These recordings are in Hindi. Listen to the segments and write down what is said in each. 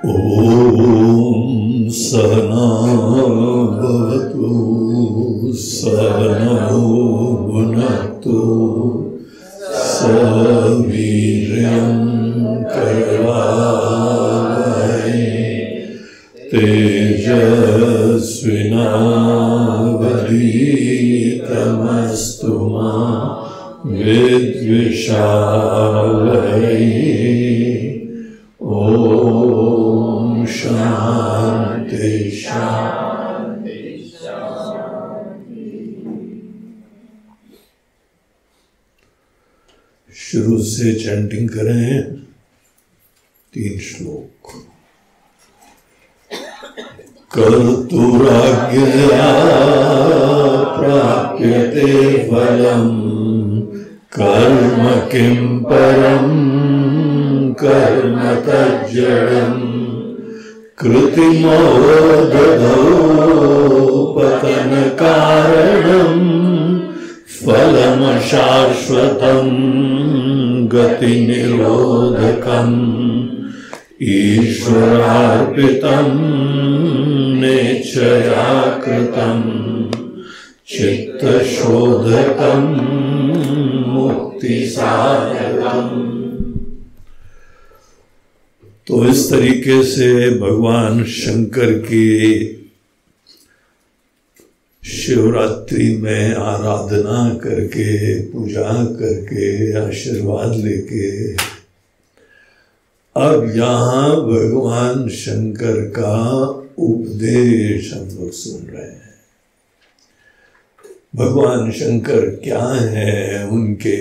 ॐ सहना भवतु सहनौ भुनक्तु सवीर्यं करवावहै तेजस्विनावधीतमस्तु मा विद्विषावहै। ओम शांति शांति शांति। शुरू से चैंटिंग करें। 3 श्लोक। कर्तुराज्ञया प्राप्यते फलम् कर्म किं परम् कर्म तज्जडम् कृत्रिमो दधौ पतन कारणम् फलम् शाश्वतम् गति निरोधकम् ईश्वरार्पितम् नेच्छया कृतम् चित्त शोधकम् मुक्ति साधकम्। तो इस तरीके से भगवान शंकर की शिवरात्रि में आराधना करके पूजा करके आशीर्वाद लेके अब यहाँ भगवान शंकर का उपदेश हम लोग सुन रहे हैं। भगवान शंकर क्या है, उनके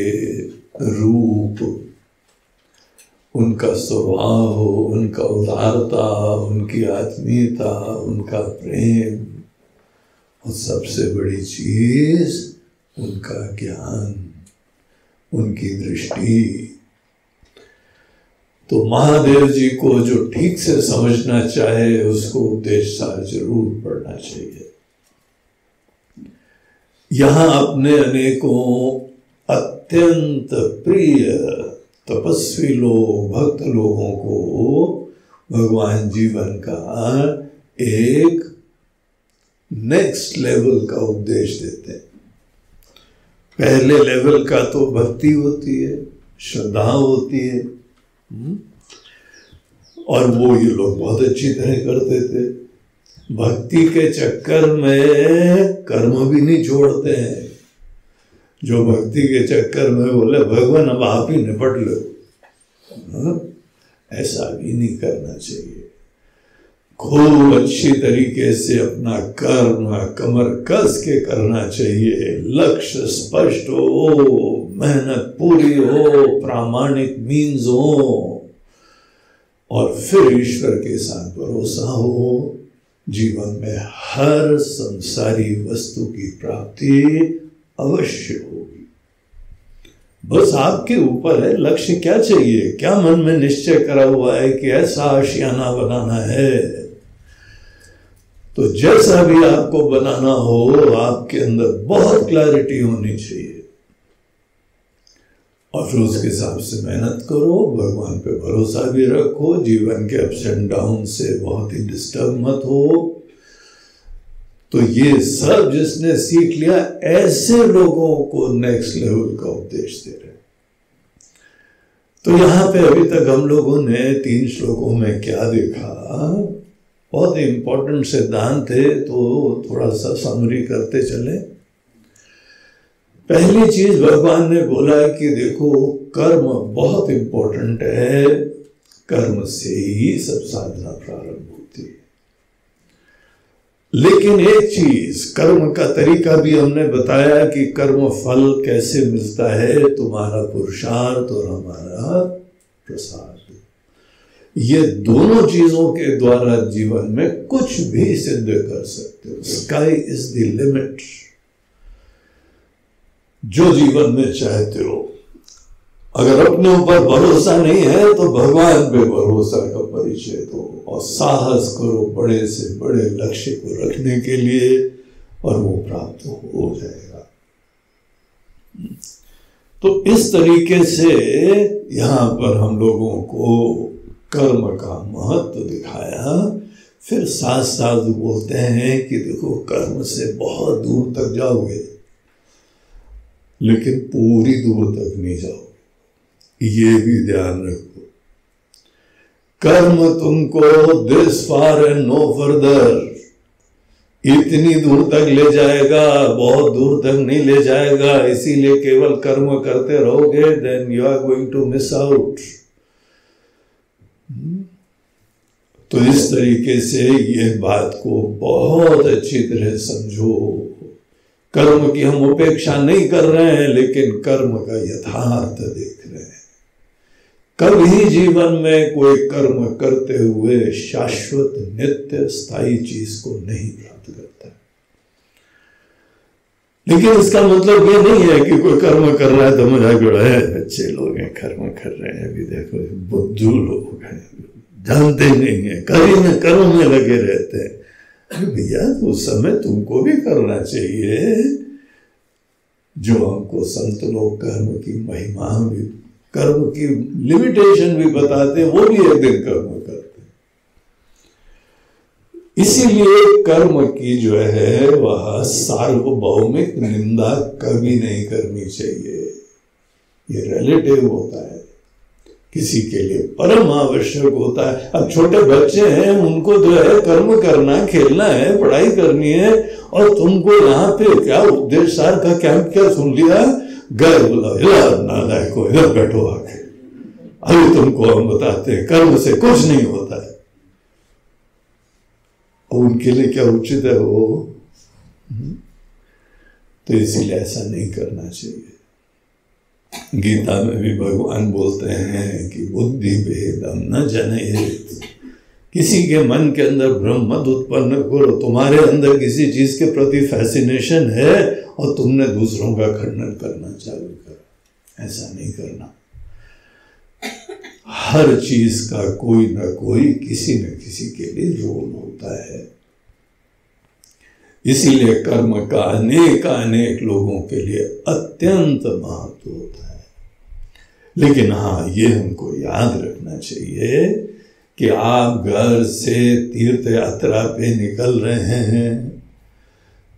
रूप, उनका स्वभाव, उनका उदारता, उनकी आत्मीयता, उनका प्रेम और सबसे बड़ी चीज उनका ज्ञान, उनकी दृष्टि। तो महादेव जी को जो ठीक से समझना चाहे उसको उपदेश सार जरूर पढ़ना चाहिए। यहाँ अपने अनेकों अत्यंत प्रिय तपस्वी लोग, भक्त लोगों को भगवान जीवन का एक नेक्स्ट लेवल का उपदेश देते हैं। पहले लेवल का तो भक्ति होती है, श्रद्धा होती है, और वो ये लोग बहुत अच्छी तरह करते थे। भक्ति के चक्कर में कर्म भी नहीं छोड़ते हैं। जो भक्ति के चक्कर में बोले भगवान अब आप ही निपट लो, ऐसा भी नहीं करना चाहिए। खूब अच्छी तरीके से अपना कर्म कमर कस के करना चाहिए। लक्ष्य स्पष्ट हो, मेहनत पूरी हो, प्रामाणिक मीन्स हो, और फिर ईश्वर के साथ भरोसा हो। जीवन में हर संसारी वस्तु की प्राप्ति अवश्य होगी। बस आपके ऊपर है, लक्ष्य क्या चाहिए, क्या मन में निश्चय करा हुआ है कि ऐसा आशियाना बनाना है। तो जैसा भी आपको बनाना हो, आपके अंदर बहुत क्लैरिटी होनी चाहिए, और फिर उसके हिसाब से मेहनत करो, भगवान पे भरोसा भी रखो। जीवन के अप्स एंड डाउन से बहुत ही डिस्टर्ब मत हो। तो ये सब जिसने सीख लिया, ऐसे लोगों को नेक्स्ट लेवल का उपदेश दे रहे। तो यहाँ पे अभी तक हम लोगों ने 3 श्लोकों में क्या देखा, बहुत इंपॉर्टेंट सिद्धांत है, तो थोड़ा सा समरी करते चले। पहली चीज भगवान ने बोला कि देखो, कर्म बहुत इंपॉर्टेंट है, कर्म से ही सब साधना प्रारंभ होती है। लेकिन एक चीज, कर्म का तरीका भी हमने बताया कि कर्म फल कैसे मिलता है, तुम्हारा पुरुषार्थ और हमारा प्रसाद। ये दोनों चीजों के द्वारा जीवन में कुछ भी सिद्ध कर सकते हो। Sky is the limit. जो जीवन में चाहते हो, अगर अपने ऊपर भरोसा नहीं है तो भगवान पे भरोसा का परिचय दो और साहस करो बड़े से बड़े लक्ष्य को रखने के लिए, और वो प्राप्त हो जाएगा। तो इस तरीके से यहाँ पर हम लोगों को कर्म का महत्व दिखाया, फिर साथ साथ बोलते हैं कि देखो कर्म से बहुत दूर तक जाओगे लेकिन पूरी दूर तक नहीं जाओगे, ये भी ध्यान रखो। कर्म तुमको this far and no further, इतनी दूर तक ले जाएगा, बहुत दूर तक नहीं ले जाएगा। इसीलिए केवल कर्म करते रहोगे, then you are going to miss out. तो इस तरीके से ये बात को बहुत अच्छी तरह समझो। कर्म की हम उपेक्षा नहीं कर रहे हैं, लेकिन कर्म का यथार्थ देख रहे हैं। कभी जीवन में कोई कर्म करते हुए शाश्वत नित्य स्थायी चीज को नहीं प्राप्त करता। लेकिन इसका मतलब ये नहीं है कि कोई कर्म कर रहा है तो मजाक उड़ा है, बच्चे लोग हैं कर्म कर रहे हैं, अभी देखो बुद्धू लोग हैं, जानते नहीं है, कर्म में लगे रहते हैं। भैया उस समय तुमको भी करना चाहिए। जो हमको संत लोग कर्म की महिमा भी, कर्म की लिमिटेशन भी बताते, वो भी एक दिन कर्म करते। इसीलिए कर्म की जो है वह सार्वभौमिक निंदा कभी नहीं करनी चाहिए। ये रिलेटिव होता है, किसी के लिए परम आवश्यक होता है। अब छोटे बच्चे हैं, उनको जो है कर्म करना है, खेलना है, पढ़ाई करनी है, और तुमको यहाँ पे क्या उपदेश सार का कैंप क्या सुन लिया, गए बोला नालायक को इधर बैठो आके, अभी तुमको हम बताते हैं कर्म से कुछ नहीं होता है। और उनके लिए क्या उचित है वो? तो इसीलिए ऐसा नहीं करना चाहिए। गीता में भी भगवान बोलते हैं कि बुद्धि भेदम न जनयेत, किसी के मन के अंदर भ्रम मत उत्पन्न करो। तुम्हारे अंदर किसी चीज के प्रति फैसिनेशन है और तुमने दूसरों का खंडन करना चालू कर, ऐसा नहीं करना। हर चीज का कोई ना कोई किसी न किसी के लिए रोल होता है। इसीलिए कर्म का अनेक लोगों के लिए अत्यंत महत्व होता है। लेकिन हाँ, ये हमको याद रखना चाहिए कि आप घर से तीर्थ यात्रा पे निकल रहे हैं,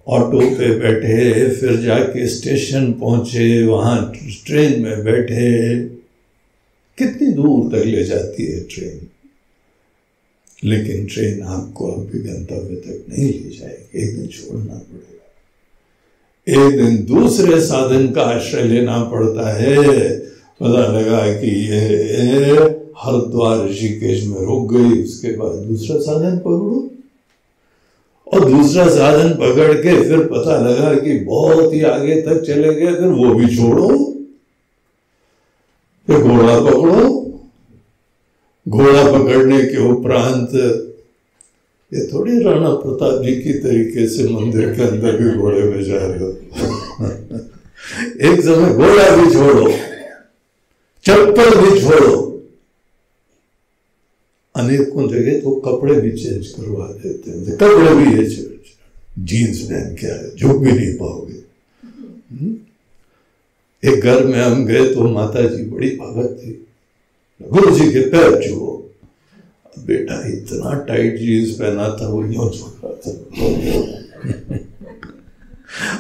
ऑटो पे बैठे, फिर जाके स्टेशन पहुंचे, वहां ट्रेन में बैठे, कितनी दूर तक ले जाती है ट्रेन, लेकिन ट्रेन आपको आपके गंतव्य तक नहीं ले जाएगी, एक दिन छोड़ना पड़ेगा, एक दिन दूसरे साधन का आश्रय लेना पड़ता है। पता लगा कि ये हरिद्वार ऋषिकेश में रुक गई, उसके बाद दूसरा साधन पकड़ो, और दूसरा साधन पकड़ के फिर पता लगा कि बहुत ही आगे तक चले गए, फिर वो भी छोड़ो, फिर घोड़ा पकड़ो, घोड़ा पकड़ने के उपरांत ये थोड़ी राणा प्रताप जी की तरीके से मंदिर के अंदर भी घोड़े में जा रहे हो। एक समय घोड़ा भी छोड़ो, चप्पल भी छोड़ो, अनेकों जगह तो कपड़े भी चेंज करवा देते हैं, कपड़े भी ये जीन्स पहन के आए, झुक भी नहीं पाओगे। एक घर में हम गए तो माता जी बड़ी भगत थी, गुरु जी के पैर छुओ। बेटा इतना टाइट जीन्स पहना था, वो यूं झुक रहा था।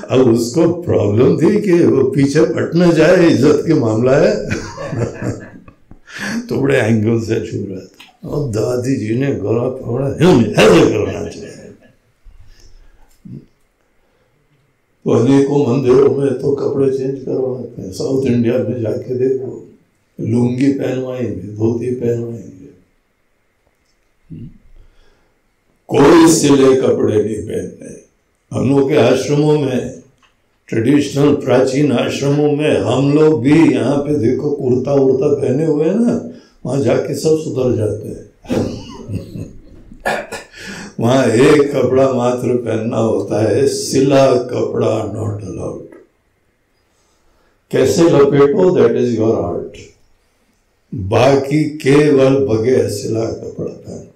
अब उसको प्रॉब्लम थी कि वो पीछे पट न जाए, इज्जत के मामला है। तो बड़े एंगल से छू रहा था, और दादी जी ने गला पकड़ा, ऐसे करना चाहिए। तो अनेकों मंदिरों में तो कपड़े चेंज करवाते हैं। साउथ इंडिया में जाके देखो, लुंगी पहनवाएंगे, धोती पहनवाएंगे, कोई सिले कपड़े नहीं पहनते। हम लोग के आश्रमों में, ट्रेडिशनल प्राचीन आश्रमों में, हम लोग भी यहाँ पे देखो कुर्ता उर्ता पहने हुए हैं ना, वहां जाके सब सुधर जाते हैं। वहां एक कपड़ा मात्र पहनना होता है, सिला कपड़ा नॉट अलाउड। कैसे लपेटो दैट इज योर आर्ट, बाकी केवल बगैर सिला कपड़ा पहनो।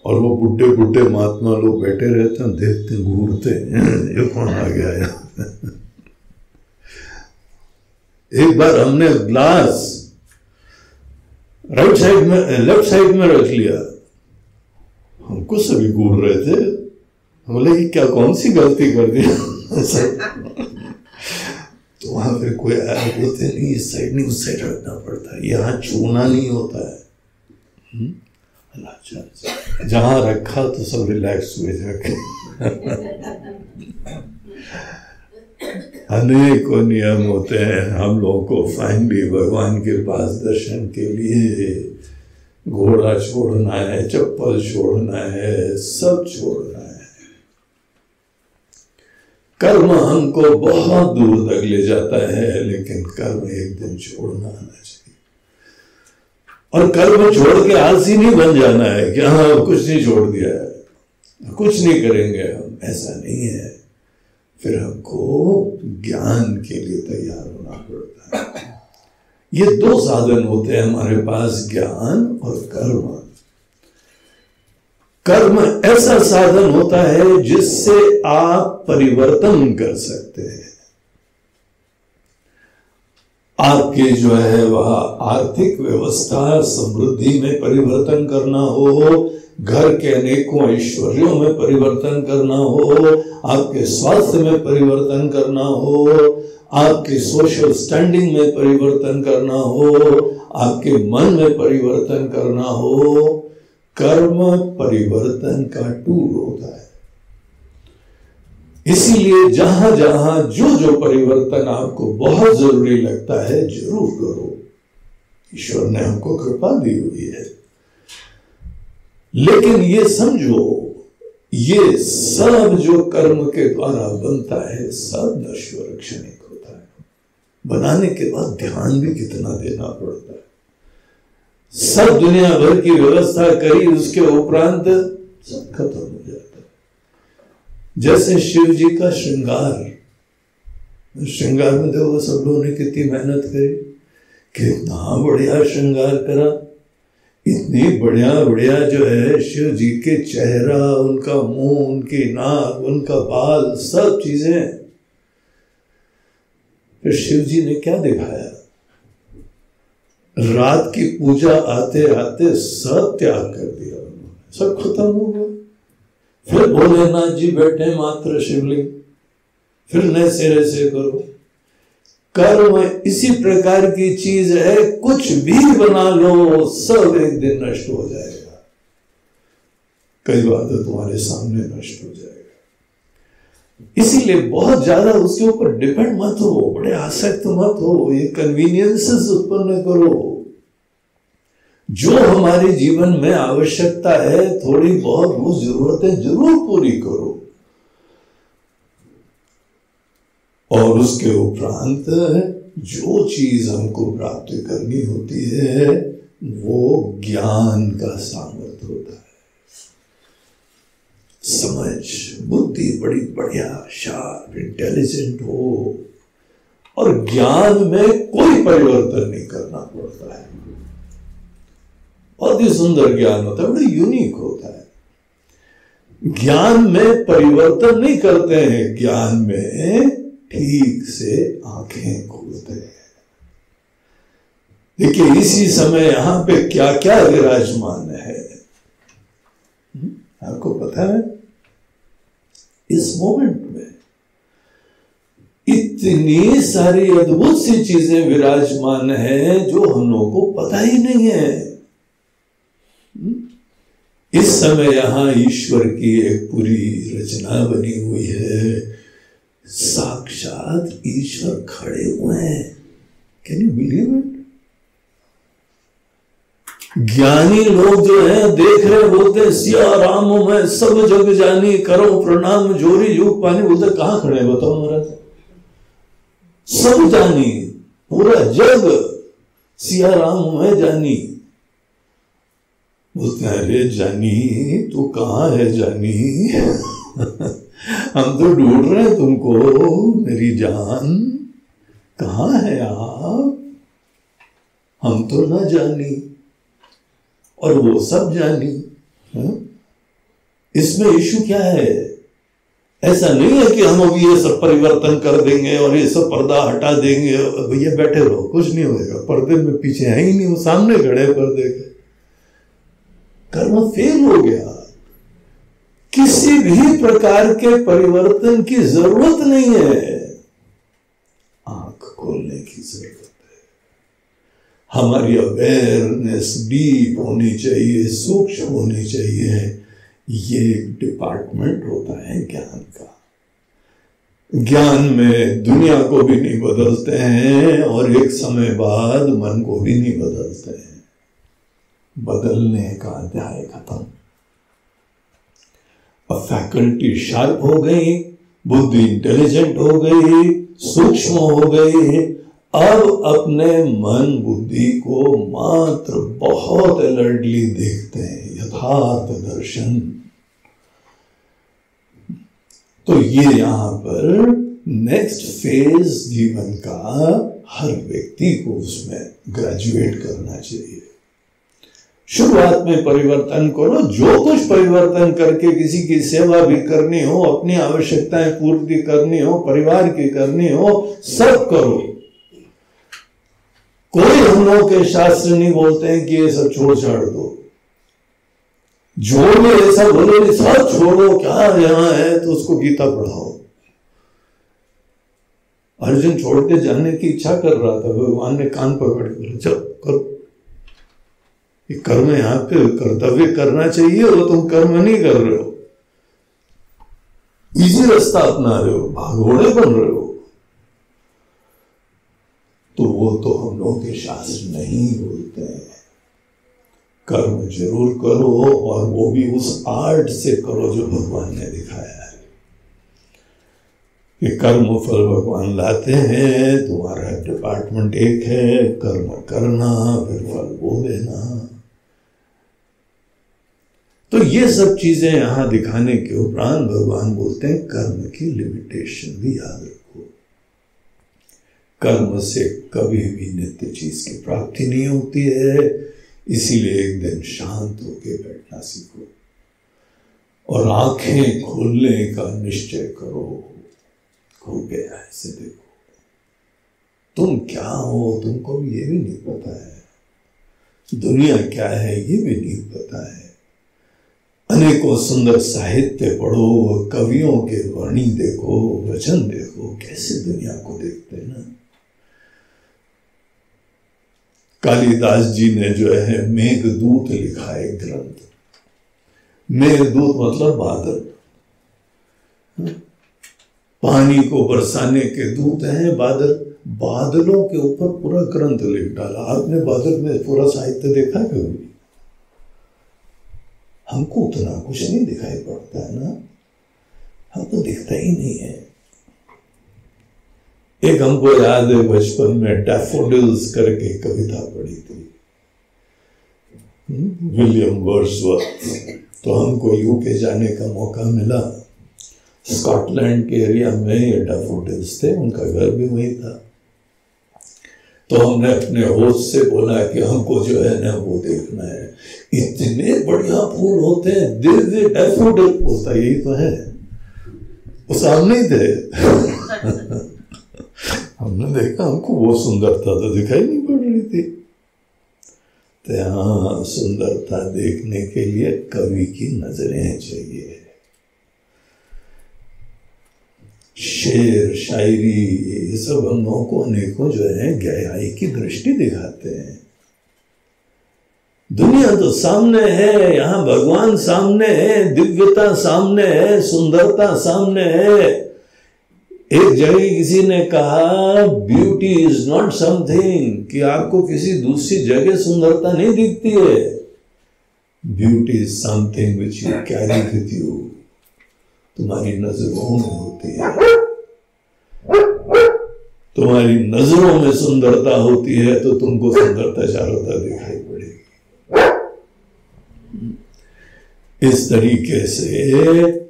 और वो बुड्ढे बुड्ढे महात्मा लोग बैठे रहते हैं, देखते हैं, घूरते हैं, ये कौन आ गया है। एक बार हमने ग्लास राइट साइड में, लेफ्ट साइड में रख लिया। हमको सभी घूर रहे थे, हम बोले कि क्या कौन सी गलती कर दी। तो वहां फिर कोई आया, बोलते नहीं इस साइड नहीं उस साइड रखना पड़ता है, यहाँ छूना नहीं होता है। अच्छा, जहां रखा तो सब रिलैक्स हुए जाके। अनेकों नियम होते हैं हम लोगों को फाइनली भगवान के पास दर्शन के लिए। घोड़ा छोड़ना है, चप्पल छोड़ना है, सब छोड़ना है। कर्म हमको बहुत दूर तक ले जाता है, लेकिन कर्म एक दिन छोड़ना आना चाहिए। और कर्म छोड़ के आलसी नहीं बन जाना है कि हाँ कुछ नहीं, छोड़ दिया है, कुछ नहीं करेंगे हम, ऐसा नहीं है। फिर हमको ज्ञान के लिए तैयार होना पड़ता है। ये दो साधन होते हैं हमारे पास, ज्ञान और कर्म। कर्म ऐसा साधन होता है जिससे आप परिवर्तन कर सकते हैं। आपके जो है वह आर्थिक व्यवस्था समृद्धि में परिवर्तन करना हो, घर के अनेकों ऐश्वर्यों में परिवर्तन करना हो, आपके स्वास्थ्य में परिवर्तन करना हो, आपके सोशल स्टैंडिंग में परिवर्तन करना हो, आपके मन में परिवर्तन करना हो, कर्म परिवर्तन का टूल होता है। इसीलिए जहां जहां जो जो परिवर्तन आपको बहुत जरूरी लगता है, जरूर करो। ईश्वर ने हमको कृपा दी हुई है, लेकिन ये समझो, ये सब जो कर्म के द्वारा बनता है सब नश्वर क्षणिक होता है। बनाने के बाद ध्यान भी कितना देना पड़ता है। सब दुनिया भर की व्यवस्था करी, उसके उपरांत सब खत्म हो जाता है। जैसे शिव जी का श्रृंगार में देखो सब लोगों ने कितनी मेहनत करी, कितना बढ़िया श्रृंगार करा, इतनी बढ़िया जो है शिव जी के चेहरा, उनका मुंह, उनकी नाक, उनका बाल, सब चीजें। फिर शिव जी ने क्या दिखाया? रात की पूजा आते आते सब त्याग कर दिया उन्होंने, सब खत्म हो गया। फिर भोलेनाथ जी बैठे मात्र शिवलिंग, फिर नए सिरे से करो। कर्म इसी प्रकार की चीज है, कुछ भी बना लो सब एक दिन नष्ट हो जाएगा। कई बार तो तुम्हारे सामने नष्ट हो जाएगा। इसीलिए बहुत ज्यादा उसके ऊपर डिपेंड मत हो, बड़े आसक्त मत हो, ये कन्वीनियंसेस उत्पन्न करो। जो हमारे जीवन में आवश्यकता है, थोड़ी बहुत वो जरूरतें जरूर पूरी करो, और उसके उपरांत जो चीज हमको प्राप्त करनी होती है वो ज्ञान का सामर्थ्य होता है। समझ, बुद्धि बड़ी बढ़िया, शार्प, इंटेलिजेंट हो, और ज्ञान में कोई परिवर्तन नहीं करना पड़ता है। बहुत ही सुंदर ज्ञान होता है, बड़ा यूनिक होता है। ज्ञान में परिवर्तन नहीं करते हैं, ज्ञान में ठीक से आंखें खोलते हैं। देखिए इसी समय यहां पे क्या क्या विराजमान है आपको पता है? इस मोमेंट में इतनी सारी अद्भुत सी चीजें विराजमान हैं जो हम लोगों को पता ही नहीं है। इस समय यहां ईश्वर की एक पूरी रचना बनी हुई है। साक्षात ईश्वर खड़े हुए हैं। Can you believe it? ज्ञानी लोग जो हैं देख रहे, बोलते सिया राम मैं सब जग जानी, करो प्रणाम जोरी युग पानी। बोलते कहां खड़े हैं बताओ महाराज? सब जानी, पूरा जग सिया राम मैं जानी। बोलते हैं अरे जानी तू कहां है जानी? हम तो ढूंढ रहे हैं तुमको, मेरी जान कहां है आप? हम तो ना जानी और वो सब जानी। इसमें इशू क्या है? ऐसा नहीं है कि हम अभी ये सब परिवर्तन कर देंगे और ये सब पर्दा हटा देंगे, भैया बैठे रहो, कुछ नहीं होएगा। पर्दे में पीछे है ही नहीं, वो सामने खड़े पर्दे के। कर्म फेल हो गया। किसी भी प्रकार के परिवर्तन की जरूरत नहीं है, आंख खोलने की जरूरत है। हमारी अवेयरनेस डीप होनी चाहिए, सूक्ष्म होनी चाहिए। ये एक डिपार्टमेंट होता है ज्ञान का। ज्ञान में दुनिया को भी नहीं बदलते हैं और एक समय बाद मन को भी नहीं बदलते हैं। बदलने का अध्याय खत्म। अब फैकल्टी शार्प हो गई, बुद्धि इंटेलिजेंट हो गई, सूक्ष्म हो गई। अब अपने मन बुद्धि को मात्र बहुत अलर्टली देखते हैं, यथार्थ दर्शन। तो ये यहां पर नेक्स्ट फेज जीवन का हर व्यक्ति को उसमें ग्रेजुएट करना चाहिए। शुरुआत में परिवर्तन करो, जो कुछ परिवर्तन करके किसी की सेवा भी करनी हो, अपनी आवश्यकताएं पूर्ति करनी हो, परिवार की करनी हो, सब करो। कोई हम लोगों के शास्त्र नहीं बोलते हैं कि ये सब छोड़ छाड़ दो। जो भी ऐसा बोले सब छोड़ो, क्या यहां है, तो उसको गीता पढ़ाओ। अर्जुन छोड़ के जाने की इच्छा कर रहा था, भगवान ने कान पकड़ के बोला चलो करो। ये कर्म यहां पे कर्तव्य करना चाहिए और तुम कर्म नहीं कर रहे हो, इजी रास्ता अपना रहे हो, भागोड़े बन रहे हो। तो वो तो हम लोग के शास्त्र नहीं बोलते हैं। कर्म जरूर करो और वो भी उस आर्ट से करो जो भगवान ने दिखाया है कि कर्म फल भगवान लाते हैं। तुम्हारा डिपार्टमेंट एक है, कर्म करना, फिर फल वो देना। तो ये सब चीजें यहां दिखाने के उपरांत भगवान बोलते हैं कर्म की लिमिटेशन भी याद रखो। कर्म से कभी भी नित्य चीज की प्राप्ति नहीं होती है। इसीलिए एक दिन शांत होकर बैठना सीखो और आंखें खोलने का निश्चय करो। खो गया ऐसे देखो, तुम क्या हो तुमको भी ये भी नहीं पता है, दुनिया क्या है ये भी नहीं पता है। अनेकों सुंदर साहित्य पढ़ो, कवियों के वाणी देखो, वचन देखो, कैसे दुनिया को देखते हैं ना। कालिदास जी ने जो है मेघदूत लिखा है ग्रंथ। मेघदूत मतलब बादल, पानी को बरसाने के दूत हैं बादल। बादलों के ऊपर पूरा ग्रंथ लिख डाला। आपने बादल में पूरा साहित्य देखा है कभी? हमको उतना कुछ नहीं दिखाई पड़ता है ना, हमको दिखता ही नहीं है। एक हमको याद है बचपन में डैफोडिल्स करके कविता पढ़ी थी, विलियम वर्ड्सवर्थ। तो हमको यूके जाने का मौका मिला। स्कॉटलैंड के एरिया में ये डैफोडिल्स थे, उनका घर भी वही था। तो हमने अपने होस्ट से बोला कि हमको जो है ना वो देखना है, इतने बढ़िया फूल होते हैं, दिव्य डैफोडिल होता, यही तो है। वो सामने ही थे। हमने देखा, हमको वो सुंदरता तो दिखाई नहीं पड़ रही थी। तो यहाँ सुंदरता देखने के लिए कवि की नजरें चाहिए। शेर शायरी ये सब हम लोगों को अनेकों जो है गहराई की दृष्टि दिखाते हैं। दुनिया तो सामने है, यहाँ भगवान सामने है, दिव्यता सामने है, सुंदरता सामने है। एक जगह किसी ने कहा ब्यूटी इज नॉट समथिंग, कि आपको किसी दूसरी जगह सुंदरता नहीं दिखती है। Beauty is something which you carry with you, तुम्हारी नजरों में होती है। तुम्हारी नजरों में सुंदरता होती है तो तुमको सुंदरता चारों तरफ दिखाई पड़ेगी। इस तरीके से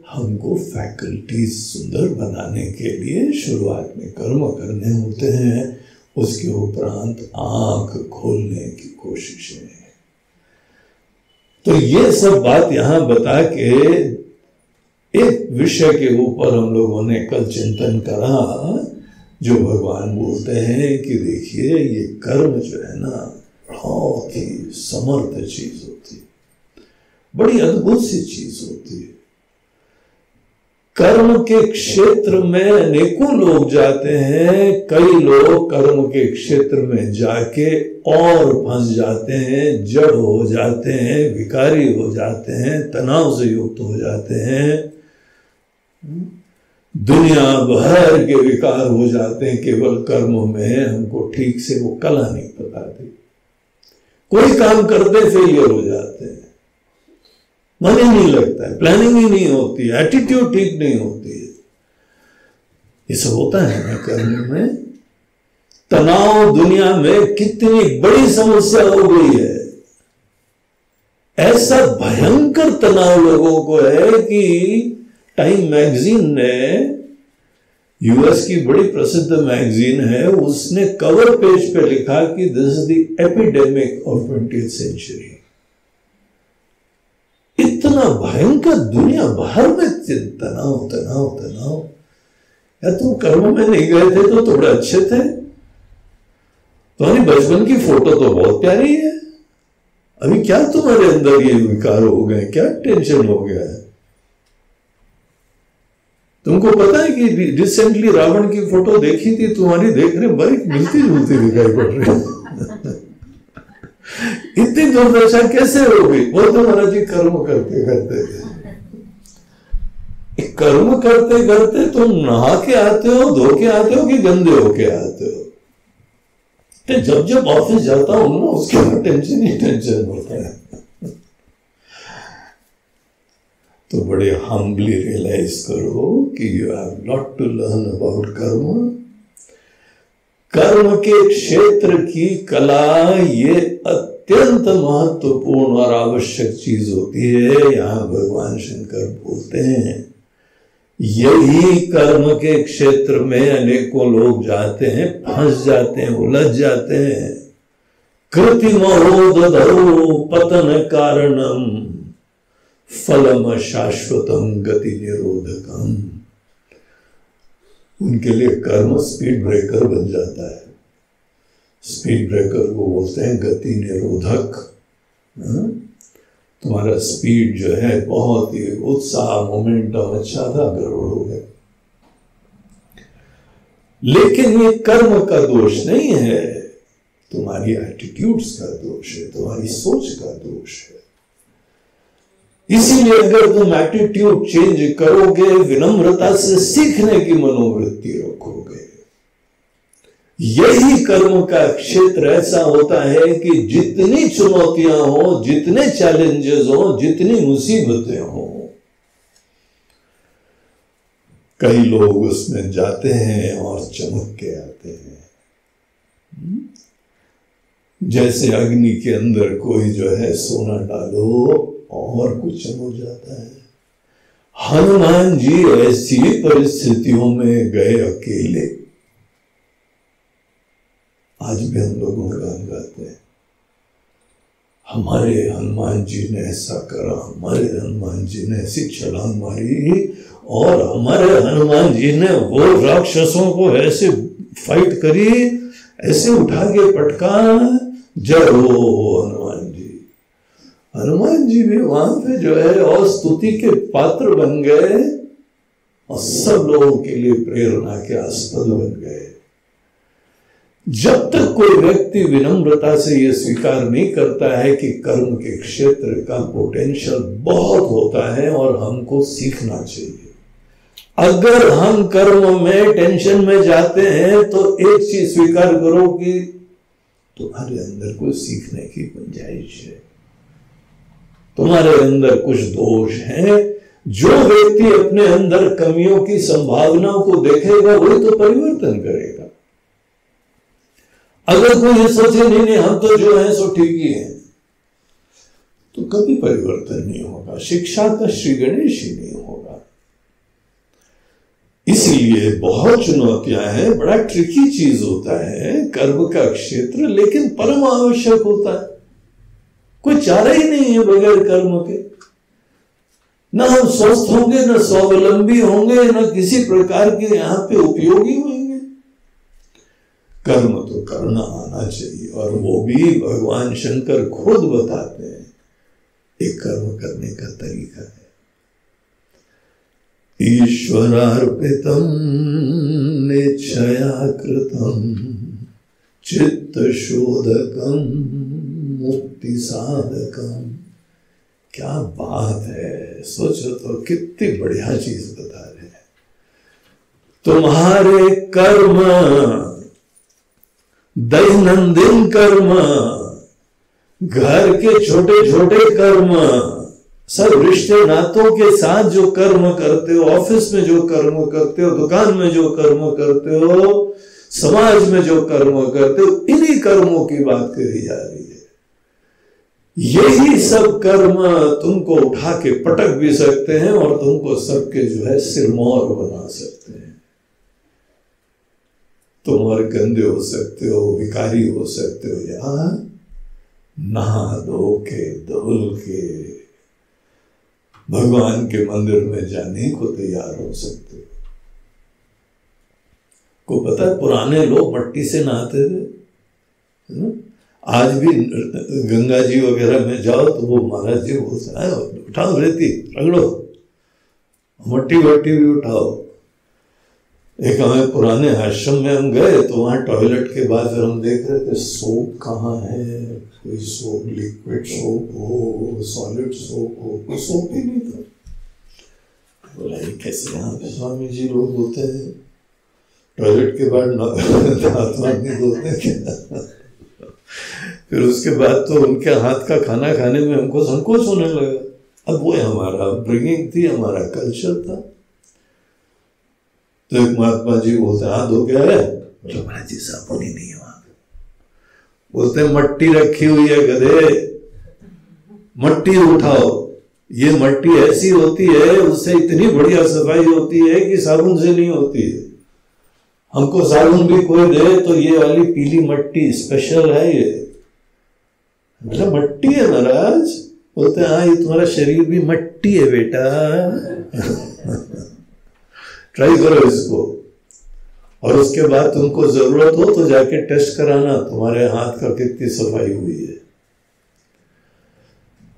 हमको फैकल्टीज सुंदर बनाने के लिए शुरुआत में कर्म करने होते हैं, उसके उपरांत आंख खोलने की कोशिश है। तो ये सब बात यहां बता के एक विषय के ऊपर हम लोगों ने कल चिंतन करा, जो भगवान बोलते हैं कि देखिए ये कर्म जो है ना बहुत ही समर्थ चीज होती है, बड़ी अद्भुत सी चीज होती है। कर्म के क्षेत्र में अनेकों लोग जाते हैं, कई लोग कर्म के क्षेत्र में जाके और फंस जाते हैं, जड़ हो जाते हैं, विकारी हो जाते हैं, तनाव से युक्त हो जाते हैं, दुनिया भर के विकार हो जाते हैं केवल कर्मों में। हमको ठीक से वो कला नहीं बताती, कोई काम करते फेलियर हो जाते हैं, मन ही नहीं लगता है, प्लानिंग ही नहीं होती है, एटीट्यूड ठीक नहीं होती है। ये सब होता है ना कर्म में। तनाव दुनिया में कितनी बड़ी समस्या हो गई है, ऐसा भयंकर तनाव लोगों को है कि टाइम मैगजीन ने, यूएस की बड़ी प्रसिद्ध मैगजीन है, उसने कवर पेज पे लिखा कि this is the epidemic of 20th century. इतना भयंकर दुनिया भर में तनाव तनाव तनाव। यार तुम कर्म में नहीं गए थे तो थोड़े अच्छे थे, तुम्हारी बचपन की फोटो तो बहुत प्यारी है, अभी क्या तुम्हारे अंदर ये विकार हो गए, क्या टेंशन हो गया है? तुमको पता है कि रिसेंटली रावण की फोटो देखी थी तुम्हारी, देख रहे बड़ी मिलती जुलती दिखाई पड़ रही है। इतनी दुर्दशा कैसे हो गई? बोलते महाराज जी कर्म करते करते, कर्म करते करते तुम नहा के आते हो, धो के आते हो कि गंदे होके आते हो? तो जब जब ऑफिस जाता हूं ना उसके बाद टेंशन ही टेंशन होता है। तो बड़े हम्बली रियलाइज करो कि you have lot to learn about कर्म। कर्म के क्षेत्र की कला ये अत्यंत महत्वपूर्ण और आवश्यक चीज होती है। यहां भगवान शंकर बोलते हैं यही कर्म के क्षेत्र में अनेकों लोग जाते हैं, फंस जाते हैं, उलझ जाते हैं। कृतिमहो दधौ पतन कारणम फलम शाश्वतम गति निरोधकम। उनके लिए कर्म स्पीड ब्रेकर बन जाता है। स्पीड ब्रेकर को बोलते हैं गति निरोधक। तुम्हारा स्पीड जो है बहुत ही उत्साह मोमेंटम अच्छा था, गड़बड़ हो गया। लेकिन ये कर्म का दोष नहीं है, तुम्हारी एटीट्यूड्स का दोष है, तुम्हारी सोच का दोष है। इसीलिए अगर तुम एटीट्यूड चेंज करोगे, विनम्रता से सीखने की मनोवृत्ति रखोगे, यही कर्म का क्षेत्र ऐसा होता है कि जितनी चुनौतियां हो, जितने चैलेंजेस हो, जितनी मुसीबतें हो, कई लोग उसमें जाते हैं और चमक के आते हैं। जैसे अग्नि के अंदर कोई जो है सोना डालो और कुछ चमक जाता है। हनुमान जी ऐसी परिस्थितियों में गए अकेले। आज भी हम लोगों का गान गाते हैं, हमारे हनुमान जी ने ऐसा करा, हमारे हनुमान जी ने ऐसी छलांग मारी, और हमारे हनुमान जी ने वो राक्षसों को ऐसे फाइट करी, ऐसे उठा के पटका। जय हो हनुमान जी। हनुमान जी भी वहां पे जो है और स्तुति के पात्र बन गए और सब लोगों के लिए प्रेरणा के आस्पद बन गए। जब तक कोई व्यक्ति विनम्रता से यह स्वीकार नहीं करता है कि कर्म के क्षेत्र का पोटेंशियल बहुत होता है और हमको सीखना चाहिए। अगर हम कर्म में टेंशन में जाते हैं तो एक चीज स्वीकार करो कि तुम्हारे अंदर कोई सीखने की गुंजाइश है, तुम्हारे अंदर कुछ दोष है। जो व्यक्ति अपने अंदर कमियों की संभावना को देखेगा वही तो परिवर्तन करेगा। अगर कोई ये सोचे नहीं हम तो जो है सो ठीक ही है, तो कभी परिवर्तन नहीं होगा, शिक्षा का श्री गणेश ही नहीं होगा। इसीलिए बहुत चुनौतियां हैं, बड़ा ट्रिकी चीज होता है कर्म का क्षेत्र, लेकिन परम आवश्यक होता है। कोई चारा ही नहीं है बगैर कर्म के। ना हम स्वस्थ होंगे, ना स्वावलंबी होंगे, ना किसी प्रकार के यहाँ पे उपयोगी होंगे। कर्म तो करना आना चाहिए, और वो भी भगवान शंकर खुद बताते हैं एक कर्म करने का तरीका है। ईश्वरार्पितम निश्चया कृतम चित्त शोधकम मुक्ति साधकम। क्या बात है, सोचो तो कितनी बढ़िया चीज बता रहे हैं। तुम्हारे कर्म, दैनंदिन कर्म, घर के छोटे छोटे कर्म, सब रिश्ते नातों के साथ जो कर्म करते हो, ऑफिस में जो कर्म करते हो, दुकान में जो कर्म करते हो, समाज में जो कर्म करते हो, इन्हीं कर्मों की बात कही जा रही है। यही सब कर्म तुमको उठा के पटक भी सकते हैं और तुमको सबके जो है सिरमौर बना सकते हैं। तुम और गंदे हो सकते हो, विकारी हो सकते हो, या नहा धो के धुल के भगवान के मंदिर में जाने को तैयार हो सकते हो। को पता है पुराने लोग मट्टी से नहाते थे, है ना? आज भी गंगा जी वगैरह में जाओ तो वो महाराज जी बोलते हैं उठाओ रेती रगड़ो, मट्टी वट्टी भी उठाओ। एक हमें पुराने आश्रम में हम गए तो वहां टॉयलेट के बाद फिर हम देख रहे थे सोप कहाँ है, कोई सोप, लिक्विड सोप हो, सॉलिड सोप हो, कोई सोप ही नहीं था। बोला ये कैसे यहाँ पे स्वामी जी लोग होते हैं टॉयलेट के बाद हाथ नहीं धोते क्या? फिर उसके बाद तो उनके हाथ का खाना खाने में हमको संकोच होने लगा। अब वो हमारा अपब्रिंगिंग थी, हमारा कल्चर था। तो एक महात्मा जी बोलते हैं हाथ धो गया है, मतलब महाराज जी साबुन ही नहीं है वहां। बोलते हैं मट्टी रखी हुई है गधे, मट्टी उठाओ। ये मट्टी ऐसी होती है, उससे इतनी बढ़िया सफाई होती है कि साबुन से नहीं होती है। हमको साबुन भी कोई दे तो ये वाली पीली मट्टी स्पेशल है, ये मतलब मट्टी है महाराज। बोलते हैं हाँ ये तुम्हारा शरीर भी मट्टी है बेटा ट्राई करो इसको, और उसके बाद तुमको जरूरत हो तो जाके टेस्ट कराना तुम्हारे हाथ का कितनी सफाई हुई है।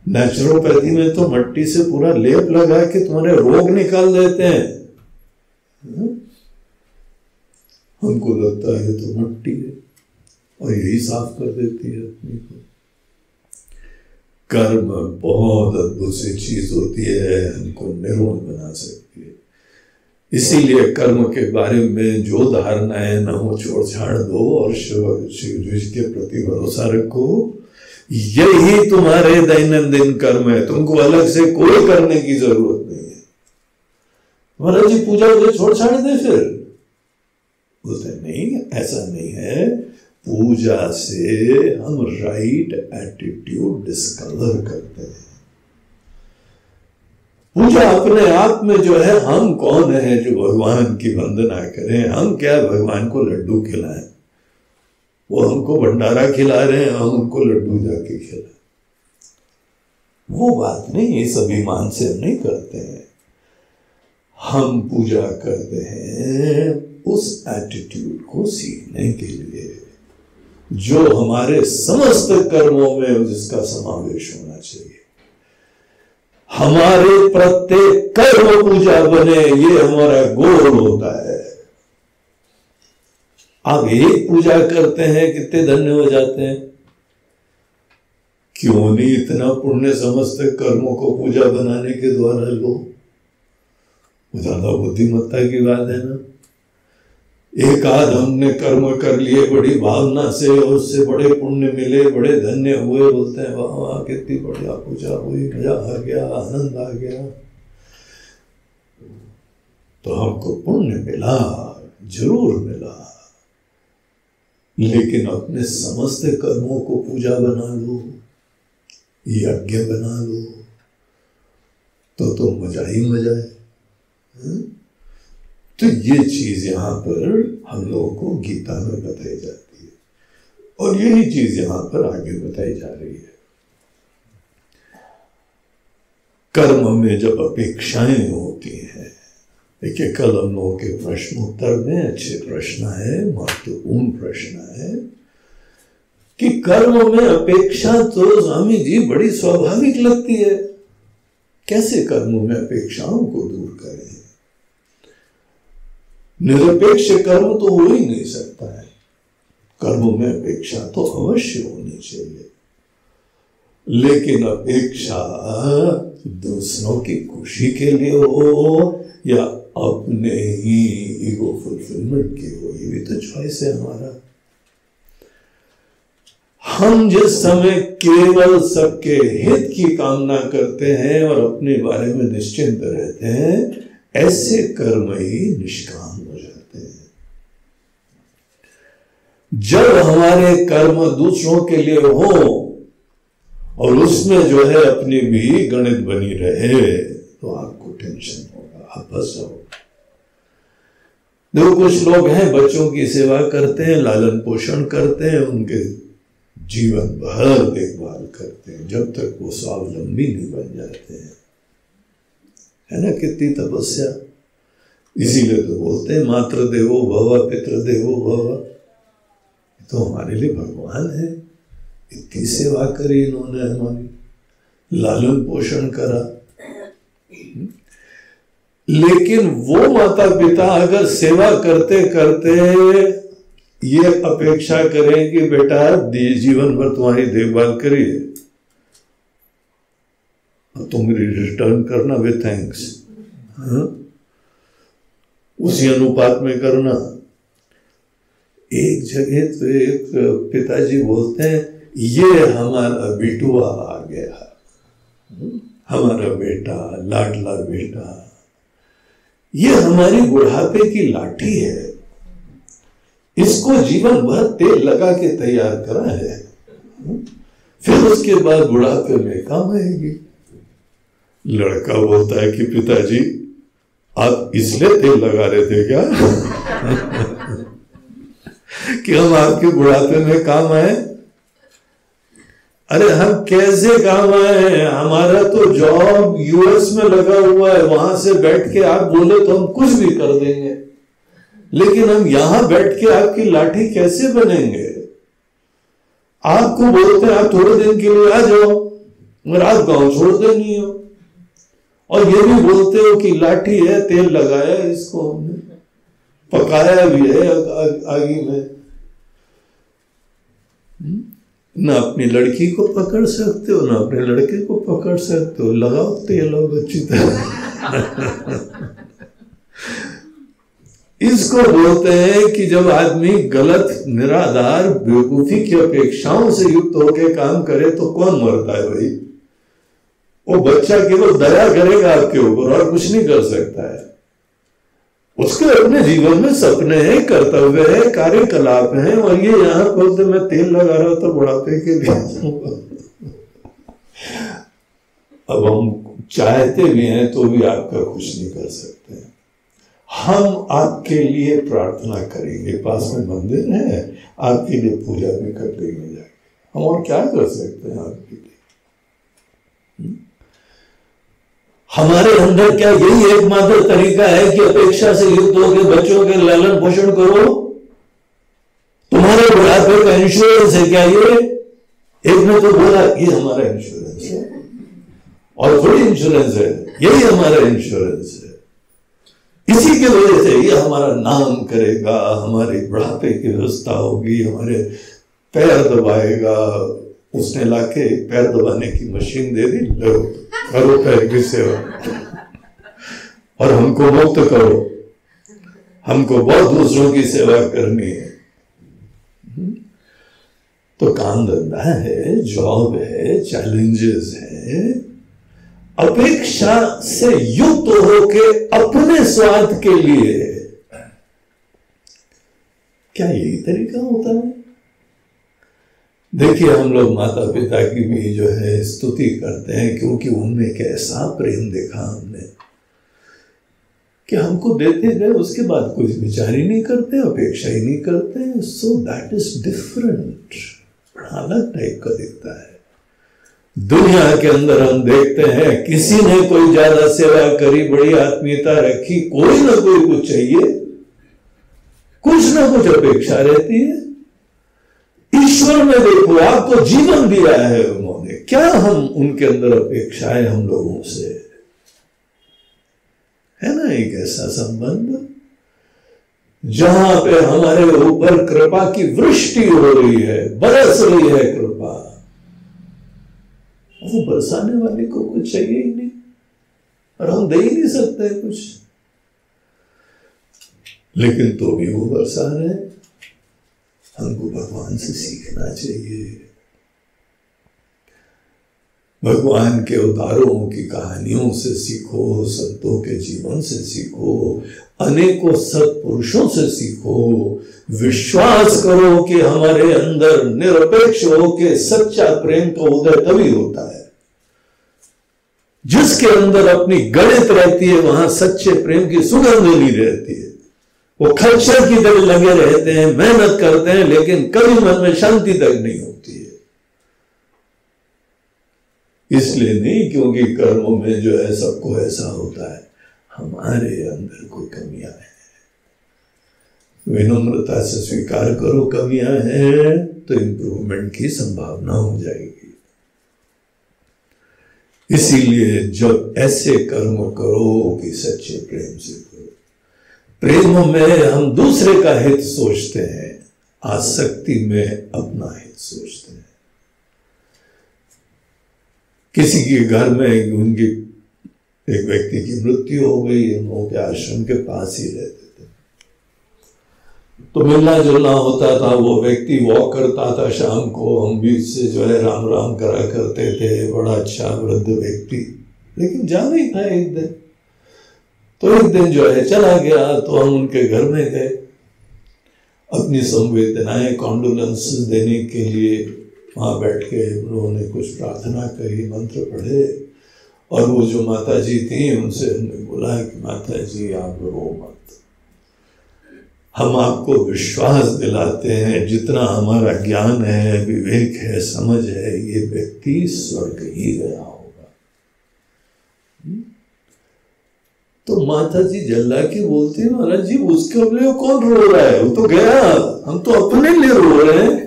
नेचुरोपैथी में तो मट्टी से पूरा लेप लगा के तुम्हारे रोग निकाल देते हैं। हमको लगता है तो मट्टी है और यही साफ कर देती है अपनी को। कर्म बहुत अद्भुत सी चीज होती है, हमको निर्मल बना सकती है। इसीलिए कर्म के बारे में जो धारणाएं न हो छोड़ छाड़ दो और शिव के प्रति भरोसा रखो। यही तुम्हारे दैनंदिन कर्म है, तुमको अलग से कोई करने की जरूरत नहीं है। महाराज जी पूजा मुझे छोड़ छाड़ दे, फिर बोलते नहीं ऐसा नहीं है। पूजा से हम राइट एटीट्यूड डिस्कवर करते हैं। पूजा अपने आप में जो है, हम कौन है जो भगवान की वंदना करें? हम क्या भगवान को लड्डू खिलाएं? वो हमको भंडारा खिला रहे हैं, हम उनको लड्डू जाके खिलाएं। वो बात नहीं, इस अभिमान से हम नहीं करते हैं। हम पूजा करते हैं उस एटीट्यूड को सीखने के लिए जो हमारे समस्त कर्मों में जिसका समावेश होना चाहिए। हमारे प्रत्येक कर्म पूजा बने, ये हमारा गोल होता है। आप एक पूजा करते हैं कितने धन्य हो जाते हैं। क्यों नहीं इतना पुण्य समस्त कर्मों को पूजा बनाने के द्वारा लो। ज्यादा बुद्धिमत्ता की बात है ना। एक आध हमने कर्म कर लिए बड़ी भावना से और उससे बड़े पुण्य मिले, बड़े धन्य हुए, बोलते हैं वाह वाह कितनी बढ़िया पूजा हुई, मजा आ गया, आनंद आ गया। तो हमको पुण्य मिला, जरूर मिला, लेकिन अपने समस्त कर्मों को पूजा बना लो, यज्ञ बना लो तो मजा ही मजा है। तो ये चीज यहां पर हम लोगों को गीता में बताई जाती है और यही चीज यहां पर आगे बताई जा रही है। कर्म में जब अपेक्षाएं होती हैं, देखिए कल हम लोगों के प्रश्नोत्तर में अच्छे प्रश्न है, महत्वपूर्ण प्रश्न है कि कर्म में अपेक्षा तो स्वामी जी बड़ी स्वाभाविक लगती है, कैसे कर्मों में अपेक्षाओं को दूर करें? निरपेक्ष कर्म तो हो ही नहीं सकता है, कर्मों में अपेक्षा तो अवश्य होनी चाहिए, लेकिन अपेक्षा दूसरों की खुशी के लिए हो या अपने ही ईगो फुलफिलमेंट की हो, ये भी तो चॉइस है हमारा। हम जिस समय केवल सबके हित की कामना करते हैं और अपने बारे में निश्चिंत रहते हैं, ऐसे कर्म ही निष्काम हो जाते हैं। जब हमारे कर्म दूसरों के लिए हो और उसमें जो है अपनी भी गणित बनी रहे, तो आपको टेंशन होगा, आप फंस जाओगे। देखो कुछ लोग हैं बच्चों की सेवा करते हैं, लालन पोषण करते हैं, उनके जीवन भर देखभाल करते हैं जब तक वो स्वावलंबी नहीं बन जाते हैं, है ना? कितनी तपस्या। इसीलिए तो बोलते हैं मातृ देवो भव पितृ देवो भव, तो हमारे लिए भगवान है। इतनी सेवा करी इन्होंने, हमारी लालन पोषण करा। लेकिन वो माता पिता अगर सेवा करते करते ये अपेक्षा करें कि बेटा जीवन भर तुम्हारी देखभाल करिए, तुम रिटर्न करना विद थैंक्स, उसी अनुपात में करना। एक जगह तो एक पिताजी बोलते हैं, ये हमारा बिटुआ आ गया, हमारा बेटा, लाडला बेटा, ये हमारी बुढ़ापे की लाठी है, इसको जीवन भर तेल लगा के तैयार करा है, फिर उसके बाद बुढ़ापे में काम आएगी। लड़का बोलता है कि पिताजी आप इसलिए तेल लगा रहे थे क्या कि हम आपके बुढ़ापे में काम आए? अरे हम कैसे काम आए हैं? हमारा तो जॉब यूएस में लगा हुआ है, वहां से बैठ के आप बोले तो हम कुछ भी कर देंगे, लेकिन हम यहां बैठ के आपकी लाठी कैसे बनेंगे? आपको बोलते हैं आप थोड़े दिन के लिए आ जाओ, मगर आप गांव छोड़ देनी हो, और ये भी बोलते हो कि लाठी है, तेल लगाया इसको हमने, पकाया भी है आगी में। ना अपनी लड़की को पकड़ सकते हो, ना अपने लड़के को पकड़ सकते हो, लगाओ तेल और अच्छी तरह। इसको बोलते हैं कि जब आदमी गलत निराधार बेवकूफी की अपेक्षाओं से युक्त होकर काम करे तो कौन मरता है भाई? वो बच्चा केवल दया करेगा आपके ऊपर और कुछ नहीं कर सकता है। उसके अपने जीवन में सपने हैं, कर्तव्य है, कार्यकलाप हैं, और ये यहाँ बोलते मैं तेल लगा रहा था बुढ़ापे के लिए। अब हम चाहते भी हैं तो भी आपका कुछ नहीं कर सकते। हम आपके लिए प्रार्थना करेंगे, पास में मंदिर है, आपके लिए पूजा भी कर देंगे जाके, हम और क्या कर सकते हैं आपके लिए? हमारे अंदर क्या यही एकमात्र तरीका है कि अपेक्षा से युक्त होकर बच्चों के लालन पोषण करो? तुम्हारे बुढ़ापे का इंश्योरेंस है क्या ये? एक ने तो बोला ये हमारा इंश्योरेंस है, और थोड़ी इंश्योरेंस है, यही हमारा इंश्योरेंस है, इसी की वजह से ये हमारा नाम करेगा, हमारी बुढ़ापे की व्यवस्था होगी, हमारे पैर दबाएगा। उसने लाके पैर दबाने की मशीन दे दी, लो करो पैर की सेवा और हमको मुक्त करो, हमको बहुत दूसरों की सेवा करनी है। तो काम धंधा है, जॉब है, चैलेंजेस है, अपेक्षा से युक्त होके अपने स्वार्थ के लिए, क्या यही तरीका होता है? देखिए हम लोग माता पिता की भी जो है स्तुति करते हैं, क्योंकि उनमें एक ऐसा प्रेम देखा हमने कि हमको देते गए, उसके बाद कुछ विचार ही नहीं करते, अपेक्षा ही नहीं करते। सो दैट इज डिफरेंट, बड़ा अलग टाइप का दिखता है। दुनिया के अंदर हम देखते हैं किसी ने कोई ज्यादा सेवा करी, बड़ी आत्मीयता रखी, कोई ना कोई कुछ चाहिए, कुछ ना कुछ अपेक्षा रहती है। ईश्वर में देखो, आपको जीवन दिया है उन्होंने, क्या हम उनके अंदर अपेक्षाएं हम लोगों से है ना? एक ऐसा संबंध जहां पे हमारे ऊपर कृपा की वृष्टि हो रही है, बरस रही है कृपा, वो बरसाने वाले को कुछ चाहिए ही नहीं और हम दे ही नहीं सकते कुछ, लेकिन तो भी वो बरसा रहे हैं। हमको भगवान से सीखना चाहिए, भगवान के अवतारों की कहानियों से सीखो, संतों के जीवन से सीखो, अनेकों सत्पुरुषों से सीखो। विश्वास करो कि हमारे अंदर निरपेक्ष होकर सच्चा प्रेम का उदय तभी होता है जिसके अंदर अपनी गणित रहती है, वहां सच्चे प्रेम की सुगंध नहीं रहती है। वो खच्चर की तरह लगे रहते हैं, मेहनत करते हैं, लेकिन कभी मन में शांति तक नहीं होती है। इसलिए नहीं क्योंकि कर्मों में जो है सबको ऐसा होता है, हमारे अंदर कोई कमियां हैं। विनम्रता से स्वीकार करो कमियां हैं, तो इंप्रूवमेंट की संभावना हो जाएगी। इसीलिए जब ऐसे कर्म करो कि सच्चे प्रेम से करो। प्रेम में हम दूसरे का हित सोचते हैं, आसक्ति में अपना हित सोचते हैं। किसी के घर में उनकी एक व्यक्ति की मृत्यु हो गई, हम लोगों के आश्रम के पास ही रहते थे, तो मिलना जुलना होता था। वो व्यक्ति वॉक करता था शाम को, हम बीच से जो है राम राम करा करते थे। बड़ा अच्छा वृद्ध व्यक्ति, लेकिन जाना ही था एक दिन। तो एक दिन जो है चला गया, तो हम उनके घर में गए अपनी संवेदनाएं कॉन्डोलेंसेस देने के लिए। वहां बैठ के उन्होंने कुछ प्रार्थना करी, मंत्र पढ़े, और वो जो माता जी थी उनसे हमने बोला कि माता जी आप रो मत, हम आपको विश्वास दिलाते हैं, जितना हमारा ज्ञान है, विवेक है, समझ है, ये व्यक्ति स्वर्ग ही गया होगा। तो माता जी जल्ला की बोलती है, महाराज जी उसके लिए कौन रो रहा है, वो तो गया, हम तो अपने लिए रो रहे हैं।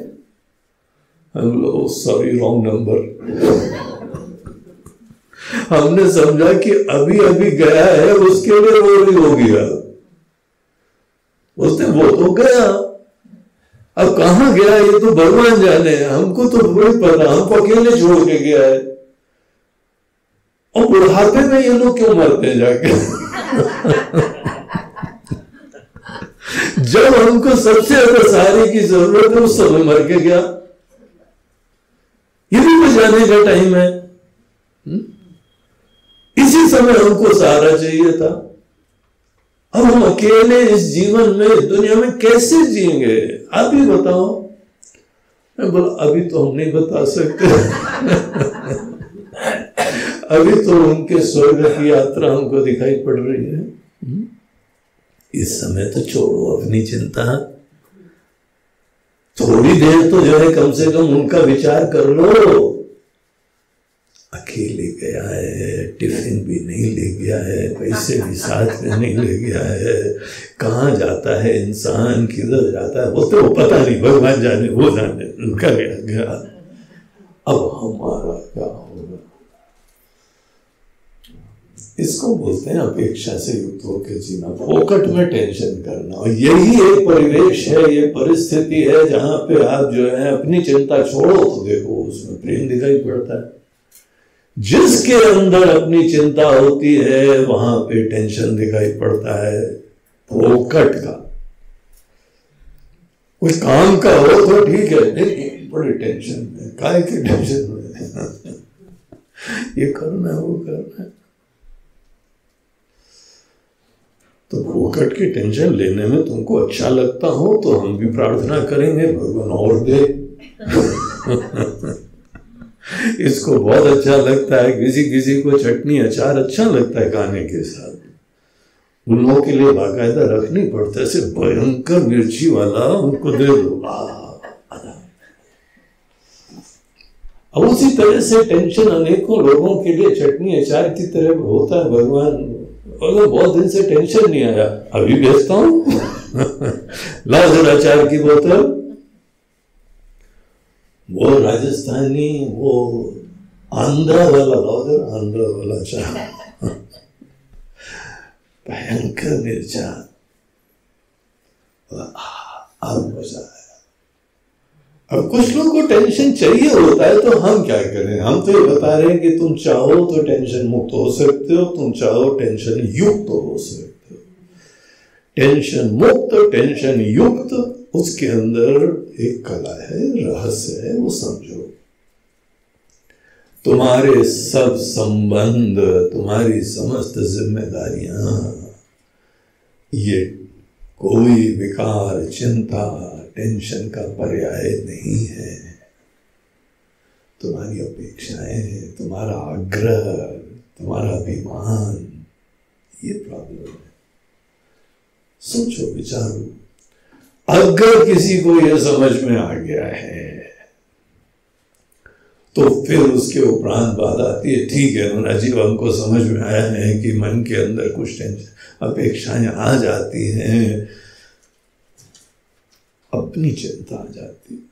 हम लोग सॉरी रॉन्ग नंबर हमने समझा कि अभी अभी गया है उसके लिए रो रही होगी। उसने वो तो गया, अब कहां गया ये तो भगवान जाने, हमको तो नहीं पता, हमको अकेले छोड़ के गया है। और बुढ़ापे में ये लोग क्यों मरते हैं जाके जब हमको सबसे ज्यादा सहारे की जरूरत है उस समय मर के गया। ये भी जाने का टाइम है, इसी समय हमको सहारा चाहिए था। अब हम अकेले इस जीवन में दुनिया में कैसे जिएंगे, आप ही बताओ। मैं बोला अभी तो हम नहीं बता सकते अभी तो उनके स्वर्ग की यात्रा हमको दिखाई पड़ रही है। इस समय तो छोड़ो अपनी चिंता, थोड़ी देर तो जो है कम से कम उनका विचार कर लो। अकेले गया है, टिफिन भी नहीं ले गया है, पैसे भी साथ में नहीं ले गया है, कहाँ जाता है इंसान, किधर जाता है वो तो पता नहीं, भगवान जाने, वो जाने, उनका गया। अब हमारा क्या होगा? इसको बोलते हैं अपेक्षा से युक्त होकर जीना, फोकट में टेंशन करना। और यही एक परिवेश है, ये परिस्थिति है जहां पे आप जो है अपनी चिंता छोड़ो तो देखो उसमें प्रेम दिखाई पड़ता है। जिसके अंदर अपनी चिंता होती है वहां पे टेंशन दिखाई पड़ता है, फोकट का। कोई काम का हो तो ठीक है, नहीं बड़ी टेंशन है, काय की टेंशन है ये करना है वो करना है। तो फोकट की टेंशन लेने में तुमको अच्छा लगता हो तो हम भी प्रार्थना करेंगे भगवान और दे इसको बहुत अच्छा लगता है, किसी किसी को चटनी अचार अच्छा लगता है खाने के साथ, उन लोगों के लिए बाकायदा रखनी पड़ता है, सिर्फ भयंकर मिर्ची वाला उनको दे दो। अब उसी तरह से टेंशन अनेकों लोगों के लिए चटनी अचार की तरह होता है। भगवान बहुत दिन से टेंशन नहीं आया, अभी भेजता हूं लाओ जरा अचार की बोतल। वो राजस्थानी, वो आंध्रा वाला लाओ जरा, आंध्रा वाला अचार भयंकर मिर्चा, अब मजा आया। अब कुछ लोगों को टेंशन चाहिए होता है, तो हम क्या करें? हम तो ये बता रहे हैं कि तुम चाहो तो टेंशन मुक्त हो सकते हो, तुम चाहो टेंशन युक्त हो सकते हो। टेंशन मुक्त, टेंशन युक्त, उसके अंदर एक कला है, रहस्य है, वो समझो। तुम्हारे सब संबंध, तुम्हारी समस्त जिम्मेदारियां, ये कोई विकार, चिंता, टेंशन का पर्याय नहीं है। तुम्हारी अपेक्षाएं, तुम्हारा आग्रह, तुम्हारा अभिमान, ये प्रॉब्लम है। सोचो, विचारो। अगर किसी को यह समझ में आ गया है तो फिर उसके उपरांत बात आती है, ठीक है मुन्ना जी, हमको समझ में आया है कि मन के अंदर कुछ टेंशन, अपेक्षाएं आ जाती हैं, अपनी चिंता आ जाती,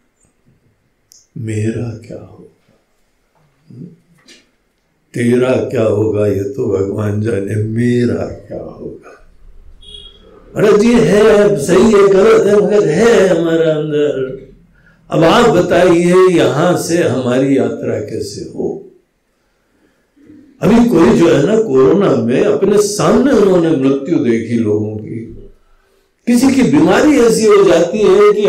मेरा क्या होगा, तेरा क्या होगा, ये तो भगवान जाने, मेरा क्या होगा। अरे जी है, सही है, गलत है, मगर है हमारा अंदर। अब आप बताइए यहां से हमारी यात्रा कैसे हो? अभी कोई जो है ना, कोरोना में अपने सामने उन्होंने मृत्यु देखी लोगों की। किसी की बीमारी ऐसी हो जाती है कि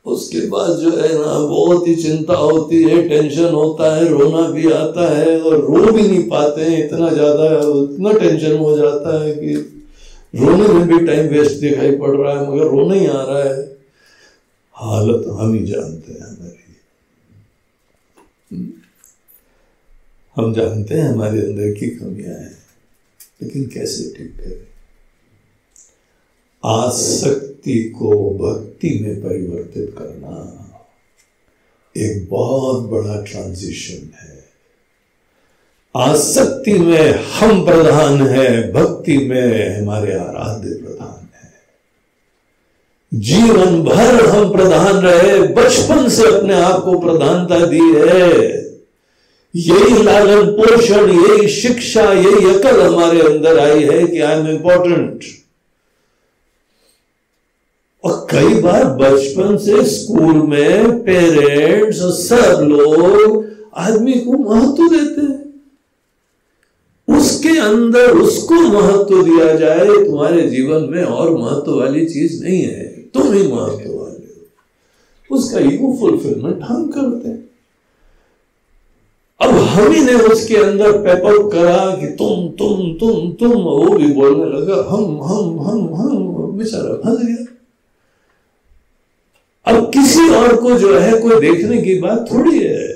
तो उसके बाद जो है ना बहुत ही चिंता होती है, टेंशन होता है, रोना भी आता है और रो भी नहीं पाते हैं, इतना ज्यादा, इतना टेंशन हो जाता है कि रोने में भी टाइम वेस्ट दिखाई पड़ रहा है, मगर रोना ही आ रहा है। हालत हम ही जानते हैं हमारी, हम जानते हैं हमारे अंदर की कमियां हैं, लेकिन कैसे ठीक करें? आसक्ति को भक्ति में परिवर्तित करना एक बहुत बड़ा ट्रांजिशन है। आसक्ति में हम प्रधान है, भक्ति में हमारे आराध्य प्रधान है। जीवन भर हम प्रधान रहे, बचपन से अपने आप को प्रधानता दी है। यही लालन पोषण, यही शिक्षा, यही अकल हमारे अंदर आई है कि आई एम इंपॉर्टेंट। और कई बार बचपन से स्कूल में पेरेंट्स और सब लोग आदमी को महत्व देते हैं, उसके अंदर उसको महत्व दिया जाए। तुम्हारे जीवन में और महत्व वाली चीज नहीं है, तुम ही महत्व वाले हो। उसका ईगो फुलफिलमेंट हम करते हैं। अब हम ही ने उसके अंदर पेपअप करा कि तुम, वो भी बोलने लगा हम, बेचारा फंस गया। अब किसी और को जो है कोई देखने की बात थोड़ी है।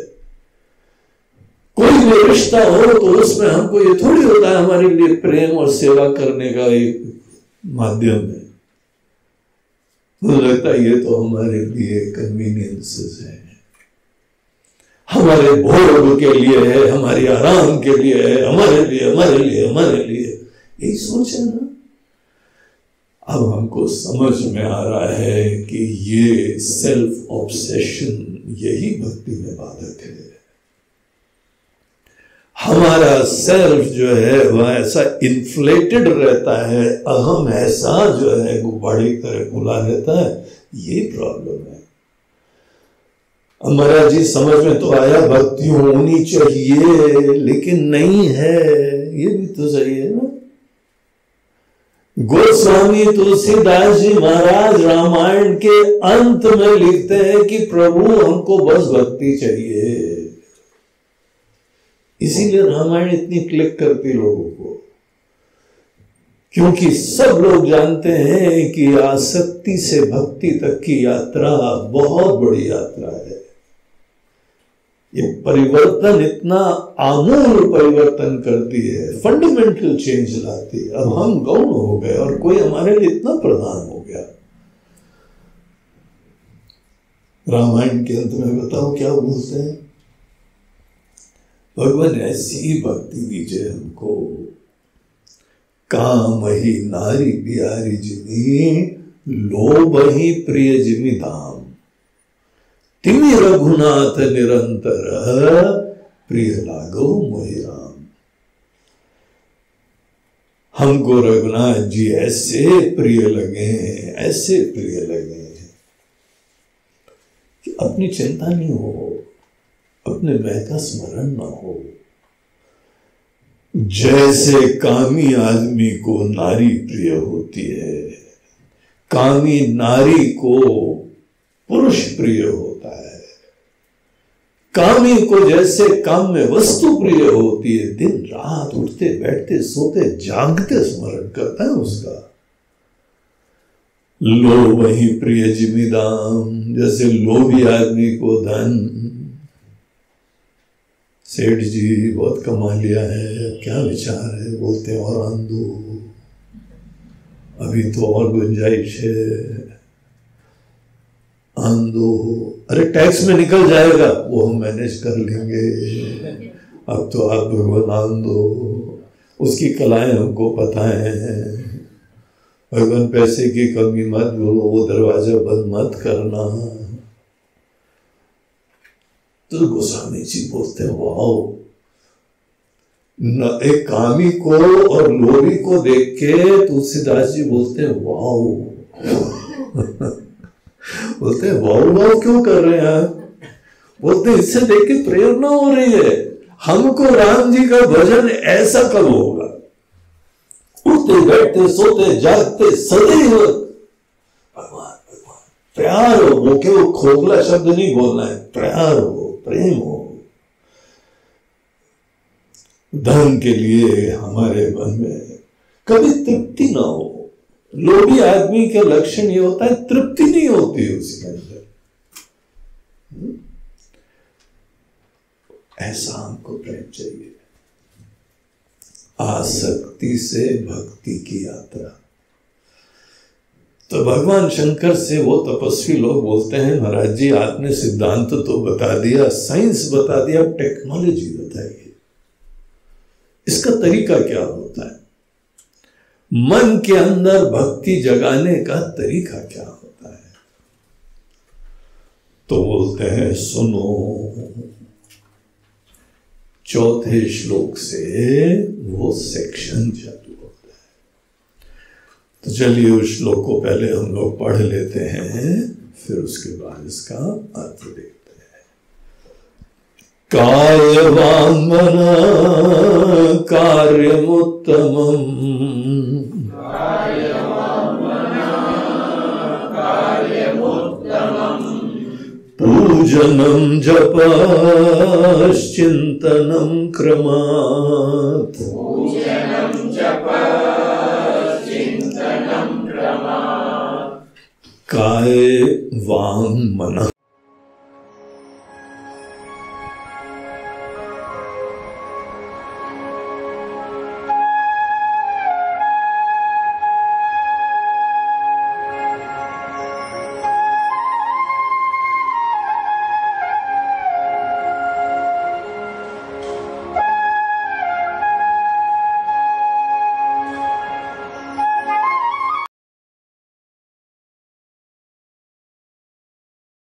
कोई भी रिश्ता हो तो उसमें हमको ये थोड़ी होता है हमारे लिए प्रेम और सेवा करने का एक माध्यम है। मुझे लगता है ये तो हमारे लिए कन्वीनियंसेस है, हमारे भोग के लिए है, हमारे आराम के लिए है, हमारे लिए यही सोच है ना। अब हमको समझ में आ रहा है कि ये सेल्फ ऑब्सेशन यही भक्ति में बाधक है। हमारा सेल्फ जो है वह ऐसा इन्फ्लेटेड रहता है, अहम ऐसा जो है गुब्बारे की तरह खुला रहता है, ये प्रॉब्लम है। महाराज जी समझ में तो आया भक्ति होनी चाहिए, लेकिन नहीं है, ये भी तो सही है ना। गोस्वामी तुलसीदास जी महाराज रामायण के अंत में लिखते हैं कि प्रभु हमको बस भक्ति चाहिए। इसीलिए रामायण इतनी क्लिक करती लोगों को, क्योंकि सब लोग जानते हैं कि आसक्ति से भक्ति तक की यात्रा बहुत बड़ी यात्रा है। ये परिवर्तन इतना आमूल परिवर्तन करती है, फंडामेंटल चेंज लाती है। अब हम गौण हो गए और कोई हमारे लिए इतना प्रधान हो गया। रामायण के अंत में बताओ क्या बोलते हैं, भगवान ऐसी भक्ति दीजिए हमको, काम ही नारी बिहारी जिनी, लोभ ही प्रिय जिमी धाम, तिमी रघुनाथ निरंतर, प्रिय लागो मोहि राम। हमको रघुनाथ जी ऐसे प्रिय लगे, ऐसे प्रिय लगे कि अपनी चिंता नहीं हो, अपने मैं का स्मरण न हो। जैसे कामी आदमी को नारी प्रिय होती है, कामी नारी को पुरुष प्रिय होता है, कामी को जैसे काम में वस्तु प्रिय होती है, दिन रात उठते बैठते सोते जागते स्मरण करता है उसका। लोभ ही प्रिय जिमीदाम, जैसे लोभी आदमी को धन, सेठ जी बहुत कमा लिया है, क्या विचार है, बोलते हैं और आंदो, अभी तो और गुंजाइश है, आंदो, अरे टैक्स में निकल जाएगा वो हम मैनेज कर लेंगे, अब तो आप भगवान आंदो, उसकी कलाएं हमको पता है, भगवान पैसे की कमी मत बोलो, वो दरवाजा बंद मत करना। तो गोस्वामी जी बोलते हैं वाओ, न एक कामी को और लोभी को देख के तुलसीदास जी बोलते हैं वाओ बोलते हैं वाओ वाओ क्यों कर रहे हैं आप, बोलते हैं इससे देख के प्रेरणा हो रही है, हमको राम जी का भजन ऐसा कब होगा, उठते बैठते सोते जागते सदैव भगवान भगवान, प्यार हो, वो केवल खोखला शब्द नहीं बोलना है, प्यार हो, प्रेम हो। धन के लिए हमारे मन में कभी तृप्ति ना हो, लोभी आदमी के लक्षण ये होता है तृप्ति नहीं होती है उसके अंदर, ऐसा हमको प्रेम चाहिए। आसक्ति से भक्ति की यात्रा। तो भगवान शंकर से वो तपस्वी लोग बोलते हैं महाराज जी आपने सिद्धांत तो बता दिया, साइंस बता दिया, टेक्नोलॉजी बताइए, इसका तरीका क्या होता है, मन के अंदर भक्ति जगाने का तरीका क्या होता है। तो बोलते हैं सुनो, चौथे श्लोक से वो सेक्शन चालू होता है। तो चलिए उस श्लोक को पहले हम लोग पढ़ लेते हैं, फिर उसके बाद इसका अर्थ देखते हैं। काय वांग मन कार्यमुत्तमम्, पूजनं जपश्चिन्तनं क्रमात्, काय वांग मन।